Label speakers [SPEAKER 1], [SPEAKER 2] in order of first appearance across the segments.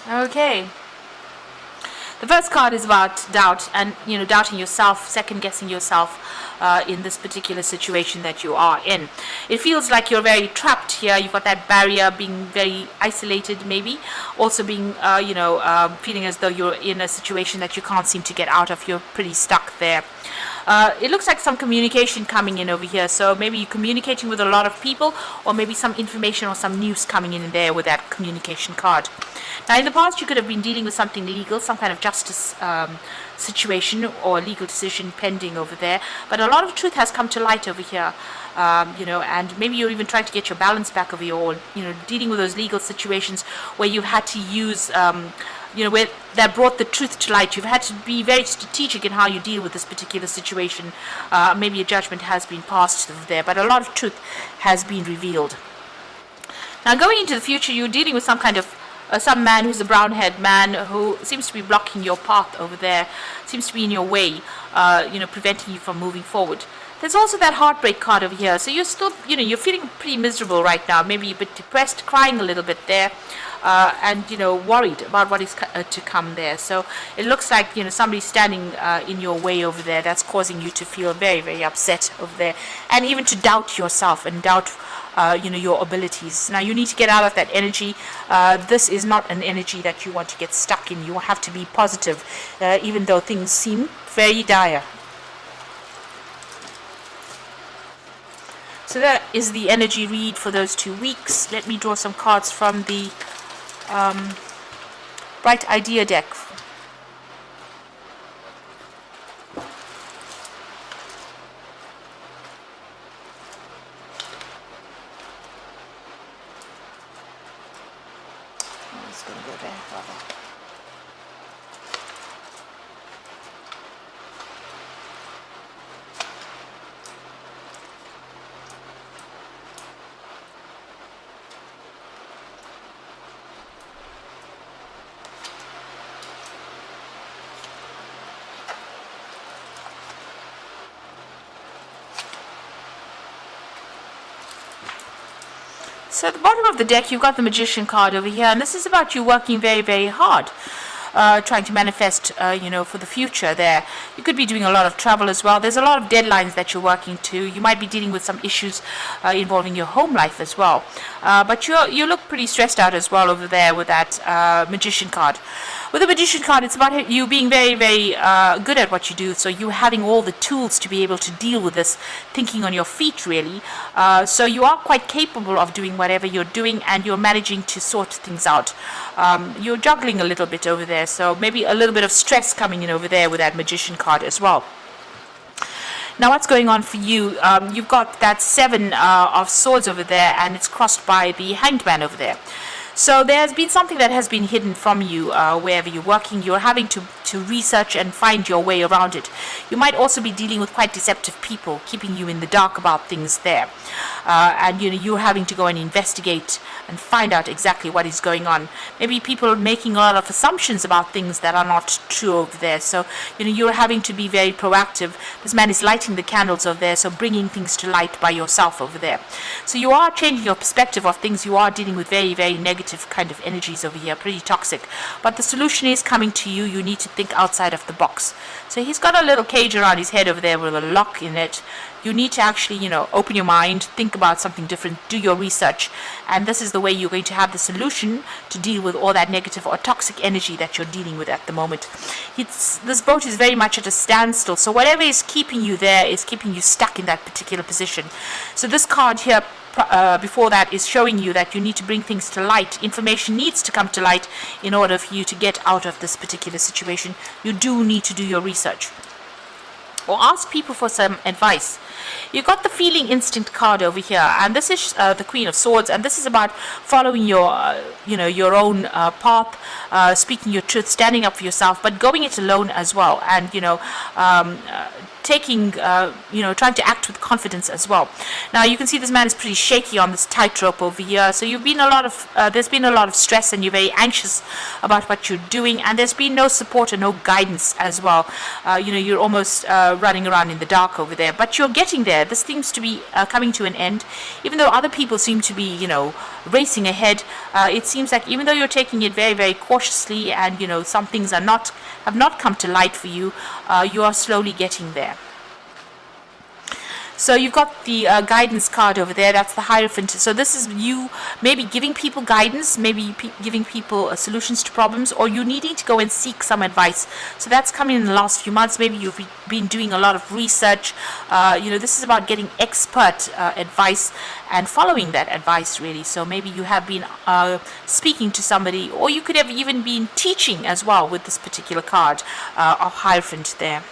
[SPEAKER 1] Okay. The first card is about doubt and, doubting yourself, second guessing yourself in this particular situation that you are in. It feels like you're very trapped here. You've got that barrier, being very isolated, maybe. Also being, feeling as though you're in a situation that you can't seem to get out of. You're pretty stuck there. It looks like some communication coming in over here. So maybe you're communicating with a lot of people, or maybe some information or some news coming in there with that communication card. Now, in the past, you could have been dealing with something legal, some kind of justice situation or legal decision pending over there. But a lot of truth has come to light over here, and maybe you're even trying to get your balance back over here, or, dealing with those legal situations where you've had to use, where that brought the truth to light. You've had to be very strategic in how you deal with this particular situation. Maybe a judgment has been passed over there, but a lot of truth has been revealed. Now, going into the future, you're dealing with some kind of some man who's a brown-haired man who seems to be blocking your path over there, seems to be in your way, preventing you from moving forward. There's also that heartbreak card over here. So you're still, you're feeling pretty miserable right now. Maybe a bit depressed, crying a little bit there, and, worried about what is to come there. So it looks like, somebody's standing in your way over there. That's causing you to feel very, very upset over there, and even to doubt yourself and doubt your abilities. Now, you need to get out of that energy. This is not an energy that you want to get stuck in. You have to be positive, even though things seem very dire. So that is the energy read for those 2 weeks. Let me draw some cards from the Bright Idea deck. So at the bottom of the deck, you've got the Magician card over here, and this is about you working very, very hard, trying to manifest, for the future there. You could be doing a lot of travel as well. There's a lot of deadlines that you're working to. You might be dealing with some issues involving your home life as well. But you look pretty stressed out as well over there with that Magician card. With the Magician card, it's about you being very, very good at what you do. So you having all the tools to be able to deal with this, thinking on your feet, really. So you are quite capable of doing whatever you're doing, and you're managing to sort things out. You're juggling a little bit over there, so maybe a little bit of stress coming in over there with that Magician card as well. Now, what's going on for you? You've got that 7 of Swords over there, and it's crossed by the Hanged Man over there. So there's been something that has been hidden from you wherever you're working. You're having to research and find your way around it. You might also be dealing with quite deceptive people, keeping you in the dark about things there. And you're having to go and investigate and find out exactly what is going on. Maybe people making a lot of assumptions about things that are not true over there. So you're having to be very proactive. This man is lighting the candles over there, so bringing things to light by yourself over there. So you are changing your perspective of things. You are dealing with very, very negative kind of energies over here, pretty toxic. But the solution is coming to you. You need to think outside of the box. So he's got a little cage around his head over there with a lock in it. You need to actually, open your mind, think about something different, do your research. And this is the way you're going to have the solution to deal with all that negative or toxic energy that you're dealing with at the moment. This boat is very much at a standstill. So whatever is keeping you there is keeping you stuck in that particular position. So this card here, before that, is showing you that you need to bring things to light. Information needs to come to light in order for you to get out of this particular situation. You do need to do your research, or ask people for some advice. You got the Feeling Instinct card over here, and this is the Queen of Swords, and this is about following your your own path, speaking your truth, standing up for yourself, but going it alone as well, and taking, trying to act with confidence as well. Now you can see this man is pretty shaky on this tightrope over here. So there's been a lot of stress, and you're very anxious about what you're doing, and there's been no support and no guidance as well. You're almost running around in the dark over there, but you're getting there. This seems to be coming to an end, even though other people seem to be, racing ahead. It seems like even though you're taking it very, very cautiously, and some things have not come to light for you, you are slowly getting there. So you've got the guidance card over there. That's the Hierophant. So this is you maybe giving people guidance, maybe giving people solutions to problems, or you needing to go and seek some advice. So that's coming in the last few months. Maybe you've been doing a lot of research. This is about getting expert advice and following that advice, really. So maybe you have been speaking to somebody, or you could have even been teaching as well with this particular card of Hierophant there.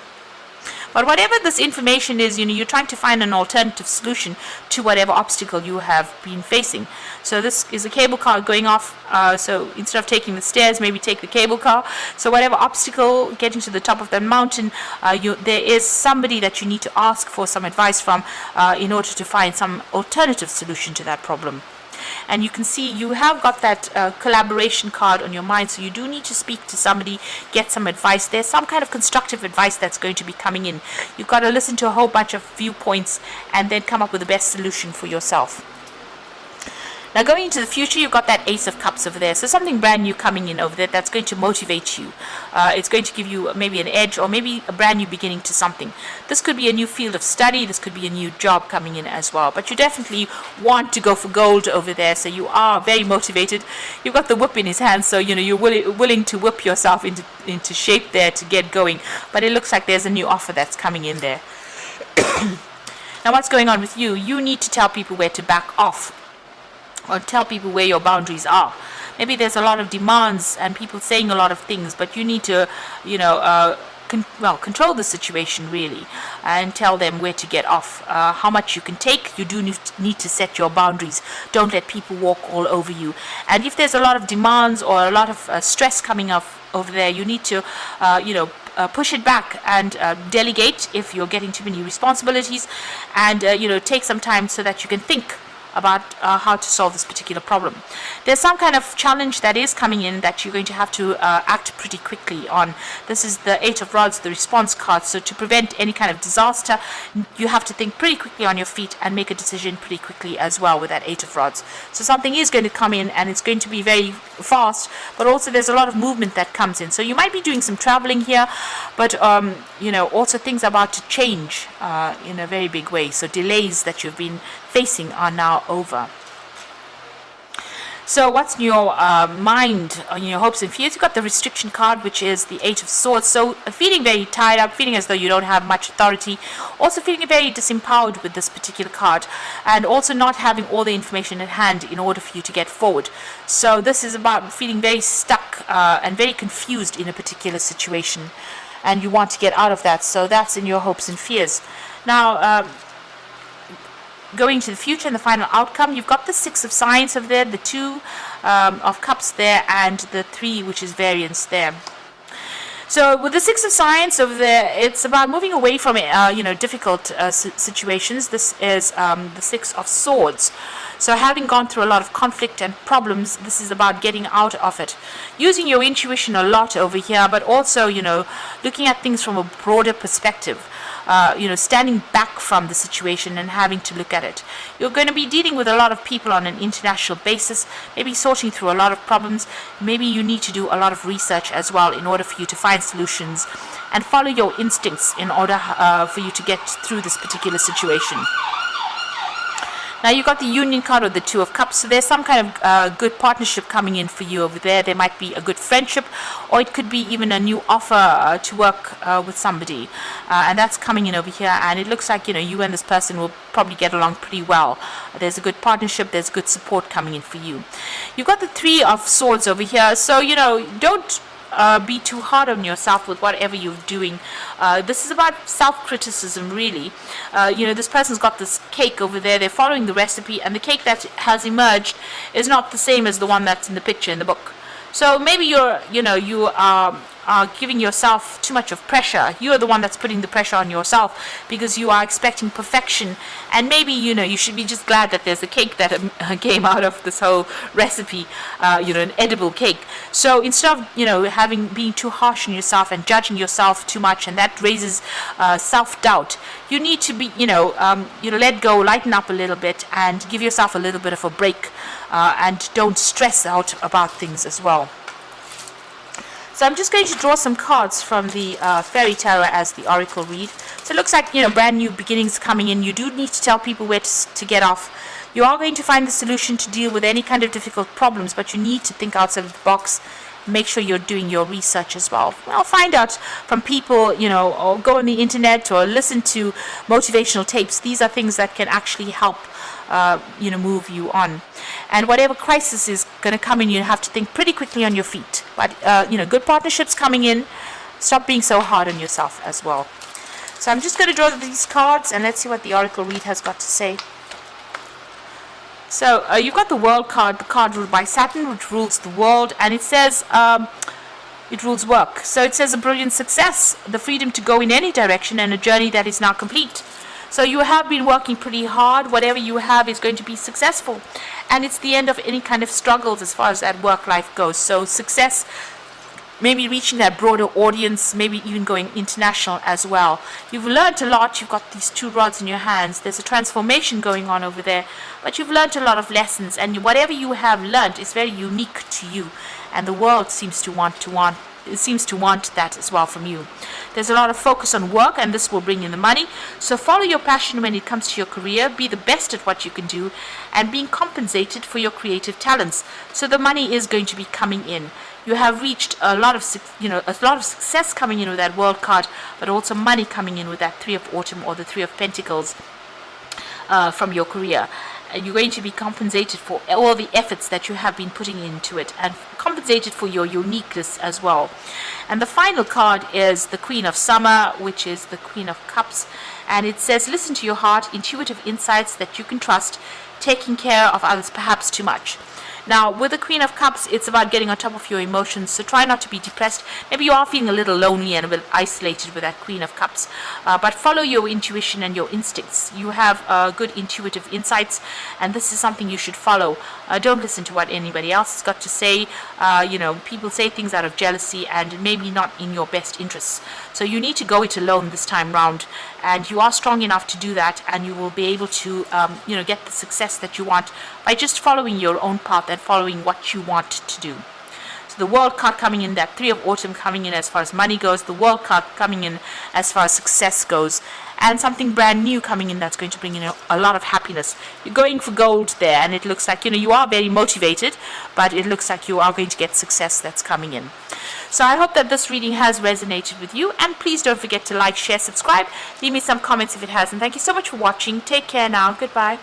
[SPEAKER 1] But whatever this information is, you're trying to find an alternative solution to whatever obstacle you have been facing. So this is a cable car going off. So instead of taking the stairs, maybe take the cable car. So whatever obstacle, getting to the top of that mountain, there is somebody that you need to ask for some advice from in order to find some alternative solution to that problem. And you can see you have got that collaboration card on your mind, so you do need to speak to somebody, get some advice. There's some kind of constructive advice that's going to be coming in. You've got to listen to a whole bunch of viewpoints and then come up with the best solution for yourself. Now going into the future, you've got that Ace of Cups over there. So something brand new coming in over there that's going to motivate you. It's going to give you maybe an edge, or maybe a brand new beginning to something. This could be a new field of study. This could be a new job coming in as well. But you definitely want to go for gold over there. So you are very motivated. You've got the whip in his hand. So, you're willing to whip yourself into shape there to get going. But it looks like there's a new offer that's coming in there. Now what's going on with you? You need to tell people where to back off, or tell people where your boundaries are. Maybe there's a lot of demands and people saying a lot of things, but you need to, control the situation really, and tell them where to get off, how much you can take. You do need to set your boundaries. Don't let people walk all over you. And if there's a lot of demands or a lot of stress coming up over there, you need to, push it back and delegate if you're getting too many responsibilities, and take some time so that you can think about how to solve this particular problem. There's some kind of challenge that is coming in that you're going to have to act pretty quickly on. This is the Eight of Rods, the response card. So to prevent any kind of disaster, you have to think pretty quickly on your feet and make a decision pretty quickly as well with that Eight of Rods. So something is going to come in, and it's going to be very fast, but also there's a lot of movement that comes in. So you might be doing some traveling here, but also things are about to change in a very big way. So delays that you've been facing are now over. So what's in your mind, on your hopes and fears? You've got the restriction card, which is the Eight of Swords. So feeling very tied up, feeling as though you don't have much authority, also feeling very disempowered with this particular card, and also not having all the information at hand in order for you to get forward. So this is about feeling very stuck and very confused in a particular situation, and you want to get out of that. So that's in your hopes and fears. Now, going to the future and the final outcome, you've got the Six of Science over there, the Two of Cups there, and the Three, which is variance there. So with the Six of Science over there, it's about moving away from difficult situations. This is the Six of Swords. So having gone through a lot of conflict and problems, this is about getting out of it. Using your intuition a lot over here, but also, looking at things from a broader perspective. Standing back from the situation and having to look at it. You're going to be dealing with a lot of people on an international basis, maybe sorting through a lot of problems. Maybe you need to do a lot of research as well in order for you to find solutions and follow your instincts in order for you to get through this particular situation. Now you've got the Union card or the Two of Cups, so there's some kind of good partnership coming in for you over there. There might be a good friendship, or it could be even a new offer to work with somebody, and that's coming in over here, and it looks like you and this person will probably get along pretty well. There's a good partnership, there's good support coming in for you. You've got the Three of Swords over here, so don't be too hard on yourself with whatever you're doing. This is about self-criticism, really. This person's got this cake over there. They're following the recipe, and the cake that has emerged is not the same as the one that's in the picture in the book. So maybe you are are giving yourself too much of pressure. You are the one that's putting the pressure on yourself because you are expecting perfection. And maybe, you should be just glad that there's a cake that came out of this whole recipe, an edible cake. So instead of, being too harsh on yourself and judging yourself too much, and that raises self-doubt, you need to be, let go, lighten up a little bit, and give yourself a little bit of a break, and don't stress out about things as well. So I'm just going to draw some cards from the Fairy Tarot as the Oracle read. So it looks like, brand new beginnings coming in. You do need to tell people where to get off. You are going to find the solution to deal with any kind of difficult problems, but you need to think outside of the box. Make sure you're doing your research as well. Well, find out from people, or go on the internet or listen to motivational tapes. These are things that can actually help, move you on. And whatever crisis is going to come in, you have to think pretty quickly on your feet. But, good partnerships coming in. Stop being so hard on yourself as well. So I'm just going to draw these cards, and let's see what the Oracle read has got to say. So you've got the World card, the card ruled by Saturn, which rules the world, and it says it rules work. So it says a brilliant success, the freedom to go in any direction, and a journey that is now complete. So you have been working pretty hard. Whatever you have is going to be successful, and it's the end of any kind of struggles as far as that work life goes. So success, maybe reaching that broader audience, maybe even going international as well. You've learned a lot. You've got these 2 rods in your hands. There's a transformation going on over there, but you've learned a lot of lessons, and whatever you have learned is very unique to you, and the world seems to want that as well from you. There's a lot of focus on work, and this will bring in the money. So follow your passion when it comes to your career. Be the best at what you can do, and being compensated for your creative talents. So the money is going to be coming in. You have reached a lot of success coming in with that World card, but also money coming in with that 3 of Autumn or the 3 of Pentacles from your career. And you're going to be compensated for all the efforts that you have been putting into it, and compensated for your uniqueness as well. And the final card is the Queen of Summer, which is the Queen of Cups, and it says, listen to your heart, intuitive insights that you can trust, taking care of others perhaps too much. Now, with the Queen of Cups, it's about getting on top of your emotions, so try not to be depressed. Maybe you are feeling a little lonely and a bit isolated with that Queen of Cups, but follow your intuition and your instincts. You have good intuitive insights, and this is something you should follow. Don't listen to what anybody else has got to say. People say things out of jealousy and maybe not in your best interests. So you need to go it alone this time round, and you are strong enough to do that, and you will be able to, get the success that you want by just following your own path and following what you want to do. So the World card coming in, that 3 of Autumn coming in as far as money goes, the World card coming in as far as success goes, and something brand new coming in that's going to bring in a lot of happiness. You're going for gold there, and it looks like, you are very motivated, but it looks like you are going to get success that's coming in. So I hope that this reading has resonated with you, and please don't forget to like, share, subscribe, leave me some comments if it has, and thank you so much for watching. Take care now. Goodbye.